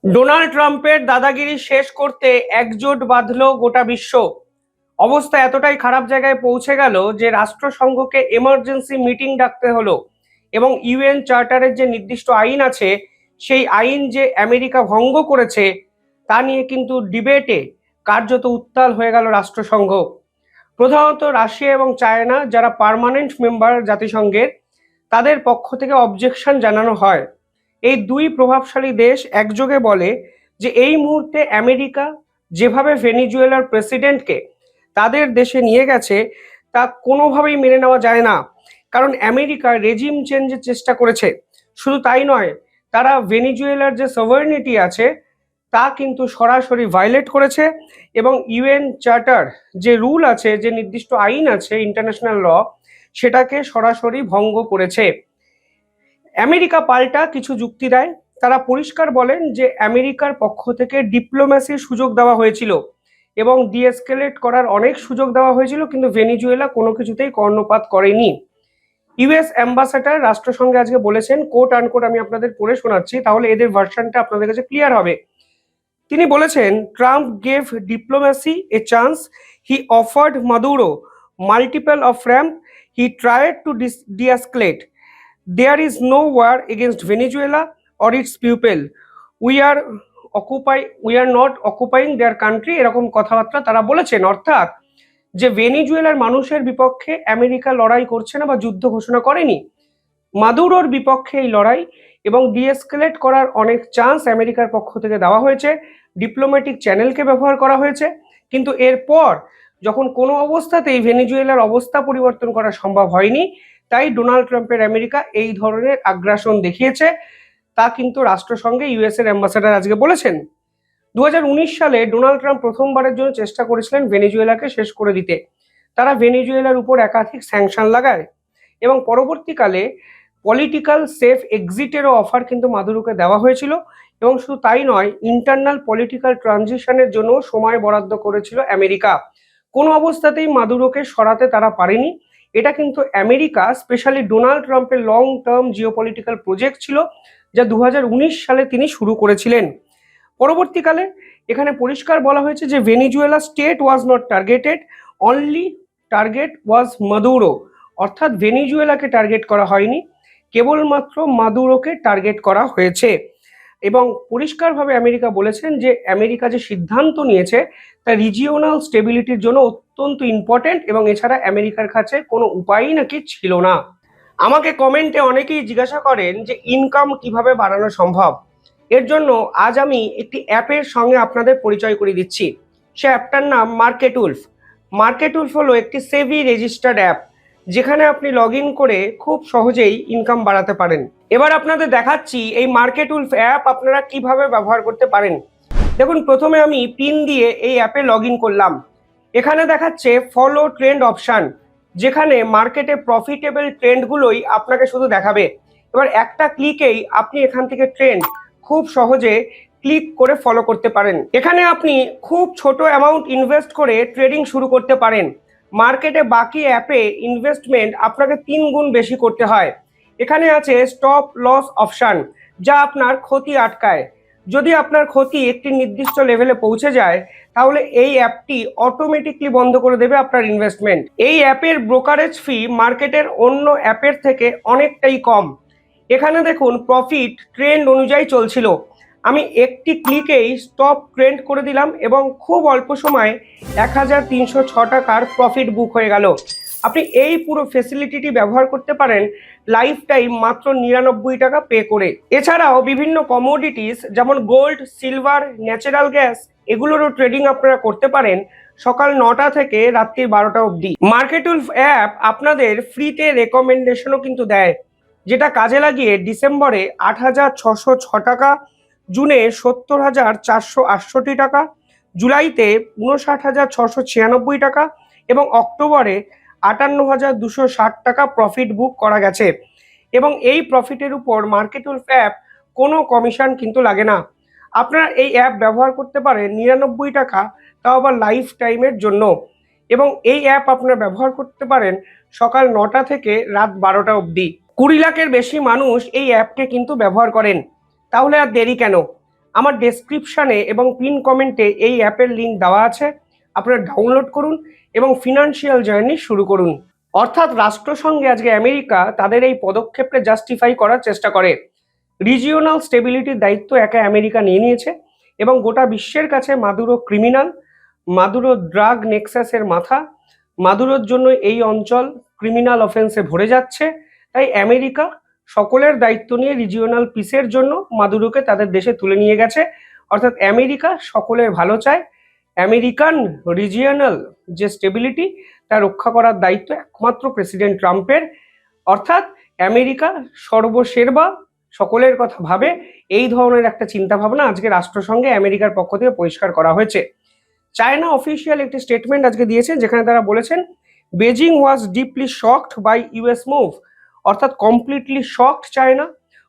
Donald ট্রাম্পের দাদাগিরি শেষ করতে একজোট বাঁধল গোটা বিশ্ব। অবস্থা এতটাই খারাপ জায়গায় পৌঁছে গেল যে রাষ্ট্রসংঘকে এমার্জেন্সি মিটিং ডাকতে হলো এবং ইউএন চার্টারের যে নির্দিষ্ট আইন আছে সেই আইন যে আমেরিকা ভঙ্গ করেছে তা নিয়ে কিন্তু ডিবেটে কার্যত উত্তাল হয়ে গেল রাষ্ট্রসংঘ। প্রধানত রাশিয়া এবং চায়না, যারা পার্মানেন্ট মেম্বার জাতিসংঘের, তাদের পক্ষ থেকে অবজেকশন জানানো হয়। এই দুই প্রভাবশালী দেশ একযোগে বলে যে এই মুহূর্তে আমেরিকা যেভাবে ভেনিজুয়েলার প্রেসিডেন্টকে তাদের দেশে নিয়ে গেছে তা কোনোভাবেই মেনে নেওয়া যায় না। কারণ আমেরিকা রেজিম চেঞ্জের চেষ্টা করেছে। শুধু তাই নয়, তারা ভেনিজুয়েলার যে সভার্নিটি আছে তা কিন্তু সরাসরি ভায়োলেট করেছে এবং ইউএন চার্টার যে রুল আছে, যে নির্দিষ্ট আইন আছে, ইন্টারন্যাশনাল ল, সেটাকে সরাসরি ভঙ্গ করেছে। আমেরিকা পাল্টা কিছু যুক্তি দেয়। তারা পরিষ্কার বলেন যে আমেরিকার পক্ষ থেকে ডিপ্লোম্যাসির সুযোগ দেওয়া হয়েছিল এবং ডিএসকেলেট করার অনেক সুযোগ দেওয়া হয়েছিল, কিন্তু ভেনিজুয়েলা কোনো কিছুতেই কর্ণপাত করেনি। ইউএস অ্যাম্বাসাডার রাষ্ট্রসংঘে আজকে বলেছেন, কোট আনকোট আমি আপনাদের পড়ে শোনাচ্ছি, তাহলে এদের ভার্সনটা আপনাদের কাছে ক্লিয়ার হবে। তিনি বলেছেন, Trump gave diplomacy a chance, he offered Maduro multiple off ramp, he tried to de-escalate. There is no war against Venezuela or its people. We are not occupying their country. এরকম কথাবার্তা তারা বলেছেন। অর্থাৎ যে ভেনিজুয়েলার মানুষের বিপক্ষে আমেরিকা লড়াই করছে না বা যুদ্ধ ঘোষণা করেনি, মাদুরোর বিপক্ষে এই লড়াই এবং ডিএসকেলেট করার অনেক চান্স আমেরিকার পক্ষ থেকে দেওয়া হয়েছে, ডিপ্লোম্যাটিক চ্যানেলকে ব্যবহার করা হয়েছে। কিন্তু এরপর যখন কোনো অবস্থাতেই ভেনিজুয়েলার অবস্থা পরিবর্তন করা সম্ভব হয়নি, তাই ডোনাল্ড ট্রাম্পের আমেরিকা এই ধরনের আগ্রাসন দেখিয়েছে। তা কিন্তু রাষ্ট্রসংঘে ইউএস এর অ্যাম্বাসাডার আজকে বলেছেন। 2019 সালে ডোনাল্ড ট্রাম্প প্রথমবারের জন্য চেষ্টা করেছিলেন ভেনিজুয়েলাকে শেষ করে দিতে। তারা ভেনিজুয়েলার উপর একাধিক স্যাংশন লাগায় এবং পরবর্তীকালে পলিটিক্যাল সেফ এক্সিটেরও অফার কিন্তু মাদুরোকে দেওয়া হয়েছিল। এবং শুধু তাই নয়, ইন্টারনাল পলিটিক্যাল ট্রানজিশনের জন্য সময় বরাদ্দ করেছিল আমেরিকা। কোনো অবস্থাতেই মাদুরোকে সরাতে তারা পারেনি। এটা কিন্তু আমেরিকা, স্পেশালি ডোনাল্ড ট্রাম্পের লং টার্ম জিওপলিটিক্যাল প্রজেক্ট ছিল, যা 2019 সালে তিনি শুরু করেছিলেন। পরবর্তীকালে এখানে পরিষ্কার বলা হয়েছে যে Venezuela state was not targeted, only target was Maduro. অর্থাৎ ভেনিজুয়েলাকে টার্গেট করা হয়নি, কেবলমাত্র মাদুরোকে টার্গেট করা হয়েছে। এবং পরিষ্কারভাবে আমেরিকা বলেছেন যে আমেরিকা যে সিদ্ধান্ত নিয়েছে তা রিজিওনাল স্টেবিলিটির জন্য অত্যন্ত ইম্পর্টেন্ট এবং এছাড়া আমেরিকার কাছে কোনো উপায়ই নাকি ছিল না। আমাকে কমেন্টে অনেকেই জিজ্ঞাসা করেন যে ইনকাম কিভাবে বাড়ানো সম্ভব। এর জন্য আজ আমি একটি অ্যাপের সঙ্গে আপনাদের পরিচয় করিয়ে দিচ্ছি। সে অ্যাপটার নাম মার্কেট উলফ। মার্কেট উলফ হলো একটি সেভি রেজিস্টার্ড অ্যাপ, যেখানে আপনি লগ ইন করে খুব সহজেই ইনকাম বাড়াতে পারেন। এবার আপনাদের দেখাচ্ছি এই মার্কেট উলফ অ্যাপ আপনারা কিভাবে ব্যবহার করতে পারেন। দেখুন, প্রথমে আমি পিন দিয়ে এই অ্যাপে লগ ইন করলাম। এখানে দেখাচ্ছে ফলো ট্রেন্ড অপশান, যেখানে মার্কেটে প্রফিটেবল ট্রেন্ডগুলোই আপনাকে শুধু দেখাবে। এবার একটা ক্লিকেই আপনি এখান থেকে ট্রেন্ড খুব সহজে ক্লিক করে ফলো করতে পারেন। এখানে আপনি খুব ছোট অ্যামাউন্ট ইনভেস্ট করে ট্রেডিং শুরু করতে পারেন। মার্কেটে বাকি অ্যাপে ইনভেস্টমেন্ট আপনাকে 3 গুণ বেশি করতে হয়। এখানে আছে স্টপ লস অপশান, যা আপনার ক্ষতি আটকায়। যদি আপনার ক্ষতি একটি নির্দিষ্ট লেভেলে পৌঁছে যায়, তাহলে এই অ্যাপটি অটোমেটিকলি বন্ধ করে দেবে আপনার ইনভেস্টমেন্ট। এই অ্যাপের ব্রোকারেজ ফি মার্কেটের অন্য অ্যাপের থেকে অনেকটাই কম। এখানে দেখুন প্রফিট ট্রেন্ড অনুযায়ী চলছিল। আমি একটি ক্লিকেই স্টপ ট্রেন্ড করে দিলাম এবং খুব অল্প সময়ে 1306 টাকার প্রফিট বুক হয়ে গেল। আপনি এই পুরো ফেসিলিটিটি ব্যবহার করতে পারেন লাইফ টাইম মাত্র 99 টাকা পে করে। এছাড়াও বিভিন্ন কমোডিটিস যেমন গোল্ড, সিলভার, ন্যাচারাল গ্যাস, এগুলোরও ট্রেডিং আপনারা করতে পারেন সকাল 9টা থেকে রাত্রি 12টা অবধি। মার্কেট উলফ অ্যাপ আপনাদের ফ্রিতে রেকমেন্ডেশনও কিন্তু দেয়, যেটা কাজে লাগিয়ে ডিসেম্বরে 8,606 টাকা, জুনে 70,468 টাকা, জুলাইতে 59,696 টাকা এবং অক্টোবরে 58,260 টাকা প্রফিট বুক করা গেছে। এবং এই প্রফিটের উপর মার্কেট উলফ অ্যাপ কোনো কমিশন কিন্তু লাগে না। আপনারা এই অ্যাপ ব্যবহার করতে পারেন 99 টাকা, তাও আবার লাইফ টাইমের জন্য। এবং এই অ্যাপ আপনারা ব্যবহার করতে পারেন সকাল 9টা থেকে রাত 12টা অবধি। 20 লাখের বেশি মানুষ এই অ্যাপকে কিন্তু ব্যবহার করেন। তাহলে আর দেরি কেন? আমার ডেসক্রিপশানে এবং পিন কমেন্টে এই অ্যাপের লিঙ্ক দেওয়া আছে, আপনারা ডাউনলোড করুন এবং ফিনান্সিয়াল জার্নি শুরু করুন। অর্থাৎ রাষ্ট্রসংঘে আজকে আমেরিকা তাদের এই পদক্ষেপকে জাস্টিফাই করার চেষ্টা করে। রিজিওনাল স্টেবিলিটির দায়িত্ব একা আমেরিকা নিয়ে নিয়েছে এবং গোটা বিশ্বের কাছে মাদুরো ক্রিমিনাল, মাদুরো ড্রাগ নেক্সাসের মাথা, মাদুরোর জন্য এই অঞ্চল ক্রিমিনাল অফেন্সে ভরে যাচ্ছে। তাই আমেরিকা সকলের দায়িত্ব নিয়ে রিজিওনাল পিসের জন্য মাদুরোকে তাদের দেশে তুলে নিয়ে গেছে। অর্থাৎ আমেরিকা সকলের ভালো চায়। আমেরিকান রিজিওনাল যে স্টেবিলিটি তা রক্ষা করার দায়িত্ব একমাত্র প্রেসিডেন্ট ট্রাম্পের। অর্থাৎ আমেরিকা সর্বসের্বা, সকলের কথা ভাবে, এই ধরনের একটা চিন্তা ভাবনা আজকে রাষ্ট্রসংঘে আমেরিকার পক্ষ থেকে পরিষ্কার করা হয়েছে। চায়না অফিসিয়াল একটি স্টেটমেন্ট আজকে দিয়েছেন, যেখানে তারা বলেছেন Beijing was deeply shocked by US move. অর্থাৎ কমপ্লিটলি শকড চায়না,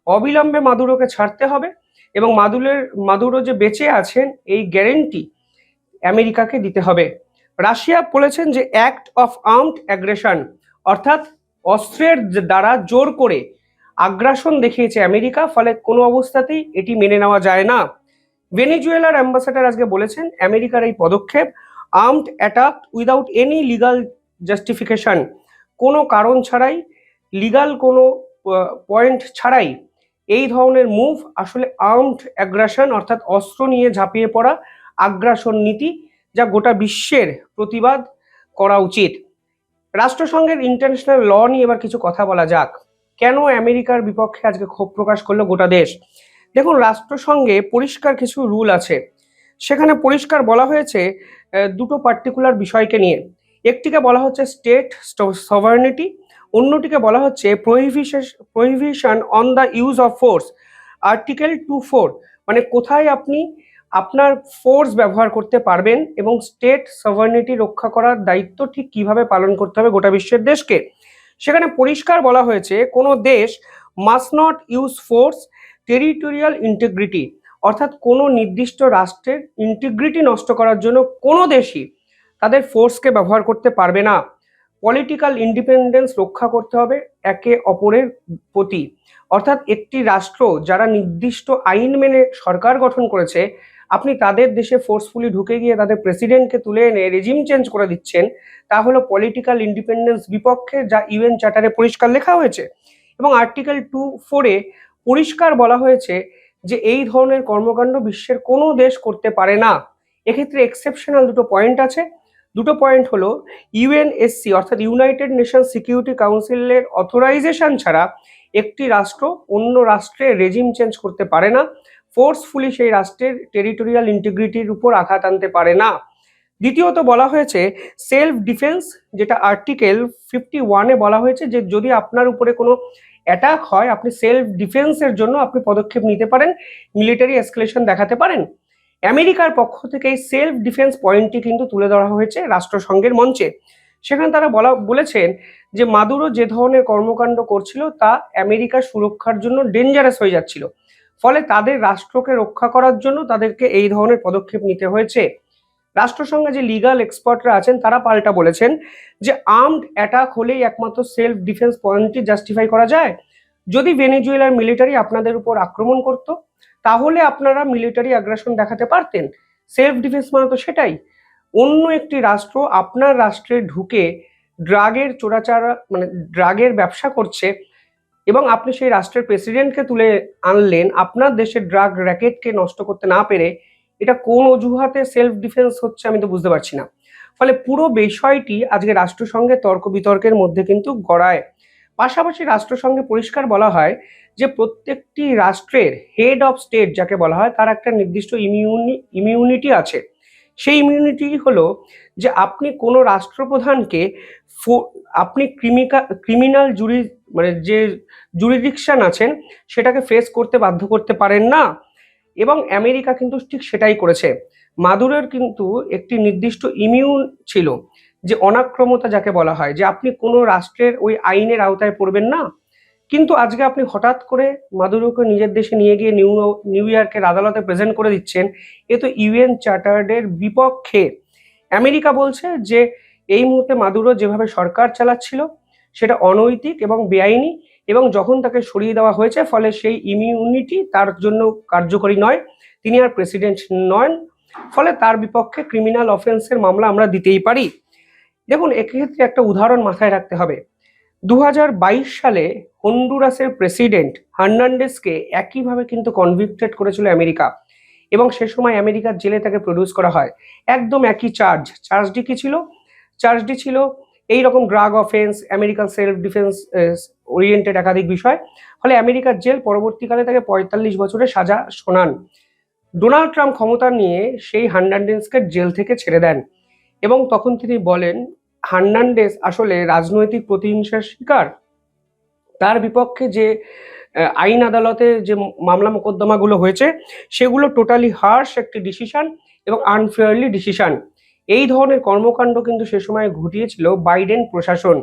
অবিলম্বে মাদুরোকে ছাড়তে হবে এবং মাদুরো যে বেঁচে আছেন এই গ্যারেন্টি আমেরিকাকে দিতে হবে। রাশিয়া বলেছেন যে অ্যাক্ট অফ আর্মড অ্যাগ্রেশন, অর্থাৎ অস্ত্রের দ্বারা জোর করে আগ্রাসন দেখিয়েছে আমেরিকা, ফলে কোনো অবস্থাতেই এটি মেনে নেওয়া যায় না। ভেনেজুয়েলার অ্যাম্বাসেডর আজকে বলেছেন আমেরিকার এই পদক্ষেপ armed attack without any legal justification, কোনো কারণ ছাড়াই, লিগাল কোনো পয়েন্ট ছাড়াই এই ধরনের মুভ আসলে আর্মড অ্যাগ্রাসন, অর্থাৎ অস্ত্র নিয়ে ঝাঁপিয়ে পড়া আগ্রাসন নীতি, যা গোটা বিশ্বের প্রতিবাদ করা উচিত। রাষ্ট্রসংঘের ইন্টারন্যাশনাল ল নিয়ে এবার কিছু কথা বলা যাক। কেন আমেরিকার বিপক্ষে আজকে ক্ষোভ প্রকাশ করলো গোটা দেশ? দেখুন, রাষ্ট্রসংঘে পরিষ্কার কিছু রুল আছে, সেখানে পরিষ্কার বলা হয়েছে দুটো পার্টিকুলার বিষয়কে নিয়ে। একটিকে বলা হচ্ছে স্টেট সভার্নিটি, অন্যটিকে বলা হচ্ছে prohibition on the use of force, article 2(4), মানে কোথায় আপনি আপনার ফোর্স ব্যবহার করতে পারবেন এবং স্টেট সভার্নিটি রক্ষা করার দায়িত্ব ঠিক কিভাবে পালন করতে হবে গোটা বিশ্বের দেশকে। সেখানে পরিষ্কার বলা হয়েছে কোনো দেশ must not use force, territorial integrity, অর্থাৎ কোনো নির্দিষ্ট রাষ্ট্রের ইন্টিগ্রিটি নষ্ট করার জন্য কোনো দেশই তাদের ফোর্সকে ব্যবহার করতে পারবে না। পলিটিক্যাল ইন্ডিপেন্ডেন্স রক্ষা করতে হবে একে অপরের প্রতি, অর্থাৎ একটি রাষ্ট্র যারা নির্দিষ্ট আইন মেনে সরকার গঠন করেছে, আপনি তাদের দেশে ফোর্সফুলি ঢুকে গিয়ে তাদের প্রেসিডেন্টকে তুলে এনে রেজিম চেঞ্জ করে দিচ্ছেন, তা হলো পলিটিক্যাল ইন্ডিপেন্ডেন্স বিপক্ষে, যা ইউএন চার্টারে পরিষ্কার লেখা হয়েছে। এবং আর্টিকেল 2(4)-এ পরিষ্কার বলা হয়েছে যে এই ধরনের কর্মকাণ্ড বিশ্বের কোনো দেশ করতে পারে না। এক্ষেত্রে এক্সেপশনাল দুটো পয়েন্ট আছে। দুটো পয়েন্ট হলো ইউএনএসসি অর্থাৎ ইউনাইটেড নেশনস সিকিউরিটি কাউন্সিলের অথরাইজেশন ছাড়া একটি রাষ্ট্র অন্য রাষ্ট্রের রেজিম চেঞ্জ করতে পারে না, ফোর্সফুলি সেই রাষ্ট্রের টেরিটোরিয়াল ইন্টিগ্রিটির উপর আঘাত আনতে পারে না। দ্বিতীয়ত বলা হয়েছে সেলফ ডিফেন্স, যেটা আর্টিকেল 51-এ বলা হয়েছে যে যদি আপনার উপরে কোনো অ্যাটাক হয়, আপনি সেলফ ডিফেন্সের জন্য আপনি পদক্ষেপ নিতে পারেন, মিলিটারি এসকেলেশন দেখাতে পারেন। আমেরিকার পক্ষ থেকে এই সেলফ ডিফেন্স পয়েন্টটি কিন্তু তুলে ধরা হয়েছে রাষ্ট্রসংঘের মঞ্চে। সেখানে তারা বলেছেন যে মাদুরো যে ধরনের কর্মকাণ্ড করছিল তা আমেরিকার সুরক্ষার জন্য ডেঞ্জারাস হয়ে যাচ্ছিল, ফলে তাদের রাষ্ট্রকে রক্ষা করার জন্য তাদেরকে এই ধরনের পদক্ষেপ নিতে হয়েছে। রাষ্ট্রসংঘে যে লিগাল এক্সপার্টরা আছেন তারা পাল্টা বলেছেন যে আর্মড অ্যাটাক হলেই একমাত্র সেলফ ডিফেন্স পয়েন্টটি জাস্টিফাই করা যায়। যদি ভেনেজুয়েলার মিলিটারি আপনাদের উপর আক্রমণ করত, তাহলে আপনারা মিলিটারি আগ্রাসন দেখাতে পারতেন। সেলফ ডিফেন্স মানে তো সেটাই। অন্য একটি রাষ্ট্র আপনার রাষ্ট্রে ঢুকে ড্রাগের চোরাচারা মানে ড্রাগের ব্যবসা করছে এবং আপনি সেই রাষ্ট্রের প্রেসিডেন্টকে তুলে আনলেন আপনার দেশের ড্রাগ র্যাকেটকে নষ্ট করতে না পেরে, এটা কোন অজুহাতে সেলফ ডিফেন্স হচ্ছে আমি তো বুঝতে পারছি না। ফলে পুরো বিষয়টি আজকে রাষ্ট্রসংঘের তর্ক বিতর্কের মধ্যে কিন্তু গড়ায়। পাশাপাশি রাষ্ট্রসংঘে পরিষ্কার বলা হয় যে প্রত্যেকটি রাষ্ট্রের হেড অফ স্টেট যাকে বলা হয় তার একটা নির্দিষ্ট ইমিউনিটি আছে। সেই ইমিউনিটি হলো যে আপনি কোনো রাষ্ট্রপ্রধানকে আপনি ক্রিমিনাল মানে যে জুরিডিকশন আছেন সেটাকে ফেস করতে বাধ্য করতে পারেন না। এবং আমেরিকা কিন্তু ঠিক সেটাই করেছে। মাদুরোর কিন্তু একটি নির্দিষ্ট ইমিউন ছিল, যে অনাক্রমতা যাকে বলা হয়, যে আপনি কোনো রাষ্ট্রের ওই আইনের আওতায় পড়বেন না। কিন্তু আজকে আপনি হঠাৎ করে মাদুরোকে নিজের দেশে নিয়ে গিয়ে নিউ ইয়র্কের আদালতে প্রেজেন্ট করে দিচ্ছেন, এ তো ইউএন চার্টার্ডের বিপক্ষে। আমেরিকা বলছে যে এই মুহূর্তে মাদুরো যেভাবে সরকার চালাচ্ছিল সেটা অনৈতিক এবং বেআইনি, এবং যখন তাকে সরিয়ে দেওয়া হয়েছে ফলে সেই ইমিউনিটি তার জন্য কার্যকরী নয়, তিনি আর প্রেসিডেন্ট নন, ফলে তার বিপক্ষে ক্রিমিনাল অফেন্সের মামলা আমরা দিতেই পারি। দেখুন, এক্ষেত্রে একটা উদাহরণ মাথায় রাখতে হবে। 2022 সালে হন্ডুরাসের প্রেসিডেন্ট হার্নান্ডেজকে একইভাবে কিন্তু কনভিক্টেড করেছিল আমেরিকা, এবং সে সময় আমেরিকার জেলে তাকে প্রডিউস করা হয়। একদম একই চার্জটি কি ছিল? চার্জটি ছিল এইরকম drug offence, American self defence oriented একাধিক বিষয়। ফলে আমেরিকার জেল পরবর্তীকালে তাকে 45 বছরের সাজা শোনান। ডোনাল্ড ট্রাম্প ক্ষমতা নিয়ে সেই হার্নান্ডেজকে জেল থেকে ছেড়ে দেন, এবং তখন তিনি বলেন হার্নান্ডেজ আসলে রাজনৈতিক প্রতিহিংসার শিকার। তার বিপক্ষে যে আইন আদালতে যে মামলা মোকদ্দমাগুলো হয়েছে সেগুলো টোটালি হার্শ একটি ডিসিশন এবং আনফেয়ারলি ডিসিশন। এই ধরনের কর্মকাণ্ড কিন্তু সে সময় ঘটিয়েছিল বাইডেন প্রশাসন।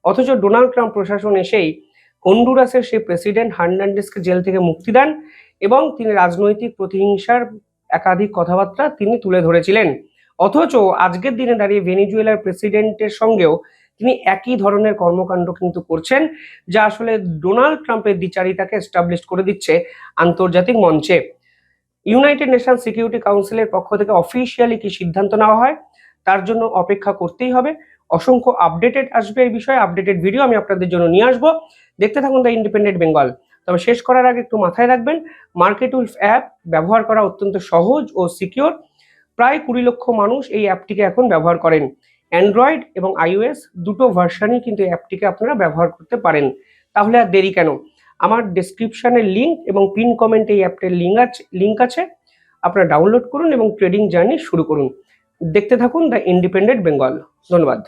অথচ ডোনাল্ড ট্রাম্প প্রশাসন এসেই হন্ডুরাসের সেই প্রেসিডেন্ট হার্নান্ডেজকে জেল থেকে মুক্তি দেন, এবং তিনি রাজনৈতিক প্রতিহিংসার একাধিক কথাবার্তা তিনি তুলে ধরেছিলেন। অথচ আজকের দিনে দাঁড়িয়ে ভেনিজুয়েলার প্রেসিডেন্টের সঙ্গেও তিনি একই ধরনের কর্মকাণ্ড কিন্তু করছেন, যা আসলে ডোনাল্ড ট্রাম্পের দ্বিচারিতাকে এস্টাবলিশ করে দিচ্ছে আন্তর্জাতিক মঞ্চে। ইউনাইটেড নেশন সিকিউরিটি কাউন্সিলের পক্ষ থেকে অফিসিয়ালি কি সিদ্ধান্ত নেওয়া হয় তার জন্য অপেক্ষা করতেই হবে। অসংখ্য আপডেটেড আসবে এই বিষয়ে, আপডেটেড ভিডিও আমি আপনাদের জন্য নিয়ে আসবো। দেখতে থাকুন দ্য ইন্ডিপেন্ডেন্ট বেঙ্গল। তবে শেষ করার আগে একটু মাথায় রাখবেন, মার্কেট উলফ অ্যাপ ব্যবহার করা অত্যন্ত সহজ ও সিকিউর। প্রায় 20 লক্ষ মানুষ এই অ্যাপটিকে এখন ব্যবহার করেন। অ্যান্ড্রয়েড এবং iOS দুটো ভার্সানই কিন্তু এই অ্যাপটিকে আপনারা ব্যবহার করতে পারেন। তাহলে আর দেরি কেন? আমার ডেসক্রিপশনের লিঙ্ক এবং পিন কমেন্টে এই অ্যাপটির লিঙ্ক আছে, আপনারা ডাউনলোড করুন এবং ট্রেডিং জার্নি শুরু করুন। দেখতে থাকুন দ্য ইন্ডিপেন্ডেন্ট বেঙ্গল। ধন্যবাদ।